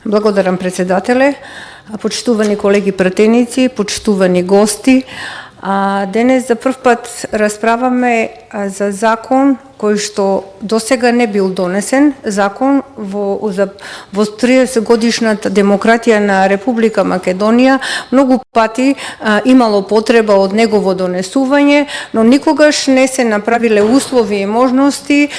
Благодарам, председателе. Почитувани колеги пратеници, почитувани гости. Денес за прв пат расправаме за закон кој што досега не бил донесен, закон во 30 годишната демократија на Република Македонија многу пати имало потреба од негово донесување, но никогаш не се направиле услови и можности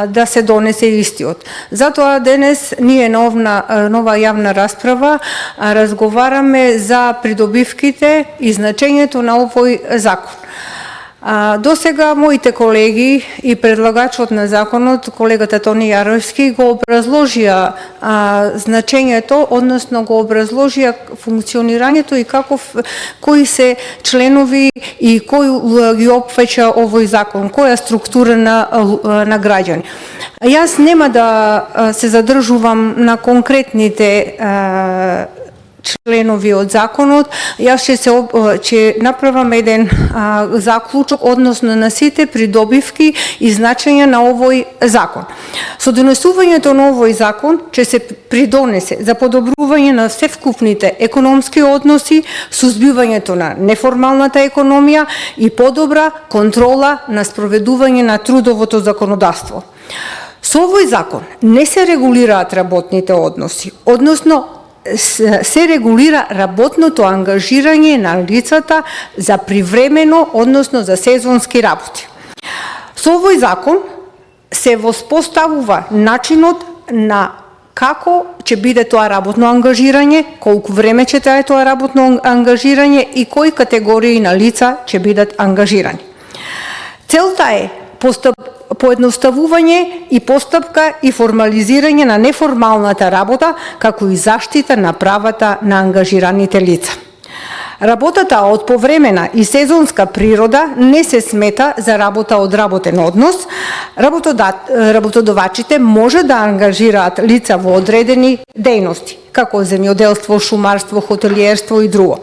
да се донесе истиот. Затоа денес ние на нова јавна расправа разговараме за придобивките и значењето на овој закон. До сега моите колеги и предлагачот на законот, колегата Тони Јаровски, го образложија значењето, односно го образложија функционирањето и кои се членови и кој ги опфаќа овој закон, која структура на граѓани. Јас нема да се задржувам на конкретните членови од законот, јас ќе направам еден заклучок односно на сите придобивки и значења на овој закон. Со донесувањето на овој закон ќе се придонесе за подобрување на севкупните економски односи, сузбивањето на неформалната економија и подобра контрола на спроведување на трудовото законодавство. Со овој закон не се регулираат работните односи, односно се регулира работното ангажирање на лицата за привремено, односно за сезонски работи. Со овој закон се воспоставува начинот на како ќе биде тоа работно ангажирање, колку време ќе трае тоа работно ангажирање и кои категории на лица ќе бидат ангажирани. Целта е поедноставување и постапка и формализирање на неформалната работа, како и заштита на правата на ангажираните лица. Работата од повремена и сезонска природа не се смета за работа од работен однос. Работодавачите може да ангажираат лица во одредени дејности, како земјоделство, шумарство, хотелиерство и друго.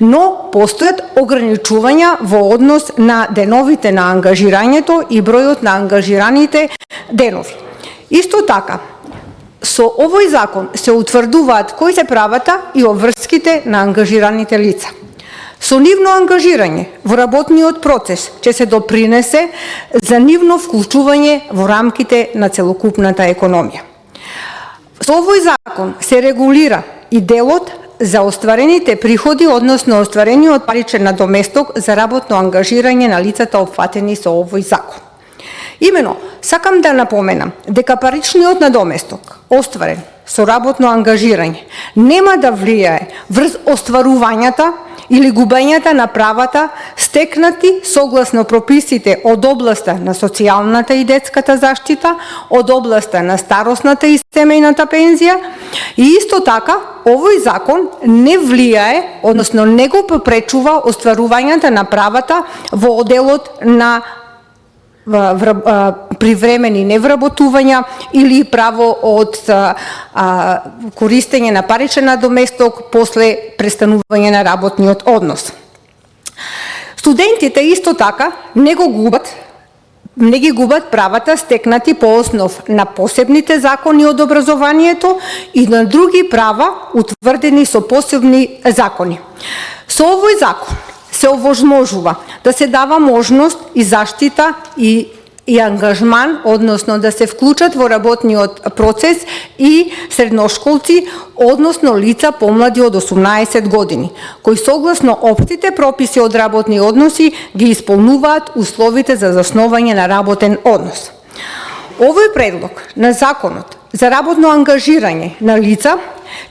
Но постојат ограничувања во однос на деновите на ангажирањето и бројот на ангажираните денови. Исто така, со овој закон се утврдуваат кои се правата и обврските на ангажираните лица. Со нивно ангажирање во работниот процес ќе се допринесе за нивно вклучување во рамките на целокупната економија. Со овој закон се регулира и делот за остварените приходи, односно остварениот паричен надоместок за работно ангажирање на лицата опфатени со овој закон. Имено, сакам да напоменам дека паричниот надоместок, остварен со работно ангажирање, нема да влијае врз остварувањата или губењата на правата стекнати согласно прописите од областа на социјалната и детската заштита, од областа на старосната и семејната пензија, и исто така овој закон не влијае, односно не го попречува остварувањата на правата во одделот на привремени невработувања или право од користење на паричен надоместок после престанување на работниот однос. Студентите исто така не ги губат правата стекнати по основ на посебните закони од образованието и на други права утврдени со посебни закони. Со овој закон се овозможува да се дава можност и заштита и ангажман, односно да се вклучат во работниот процес и средношколци, односно лица помлади од 18 години, кои согласно општите прописи од работни односи ги исполнуваат условите за засновање на работен однос. Овој предлог на законот за работно ангажирање на лица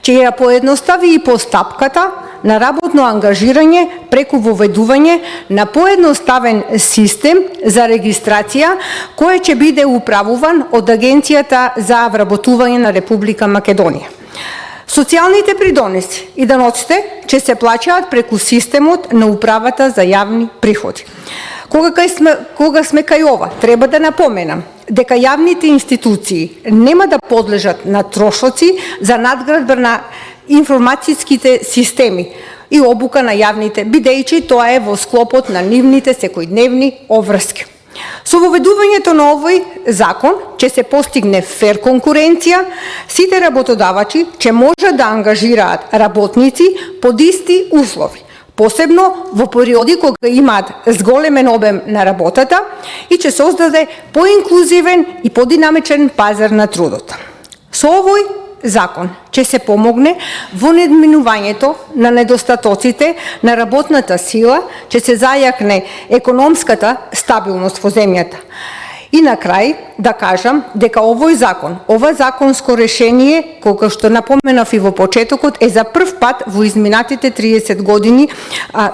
ќе ја поедностави и постапката на работно ангажирање преку воведување на поедноставен систем за регистрација кој ќе биде управуван од Агенцијата за вработување на Република Македонија. Социјалните придонеси и даноците ќе се плаќаат преку системот на управата за јавни приходи. Кога сме кај ова, треба да напоменам дека јавните институции нема да подлежат на трошоци за надградба на информатските системи и обука на јавните, бидејќи тоа е во склопот на нивните секојдневни обврски. Со воведувањето на овој закон ќе се постигне фер конкуренција, сите работодавачи ќе можат да ангажираат работници под исти услови, посебно во периоди кога имаат зголемен обем на работата и ќе создаде поинклузивен и подинамичен пазар на трудот. Со овој закон ќе се помогне во надминувањето на недостатоците на работната сила, ќе се зајакне економската стабилност во земјата. И на крај да кажам дека ова законско решение, кога што напоменав и во почетокот, е за прв пат во изминатите 30 години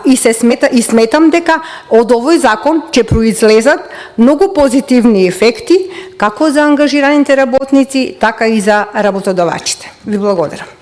и сметам дека од овој закон ќе произлезат многу позитивни ефекти како за ангажираните работници, така и за работодавачите. Ви благодарам.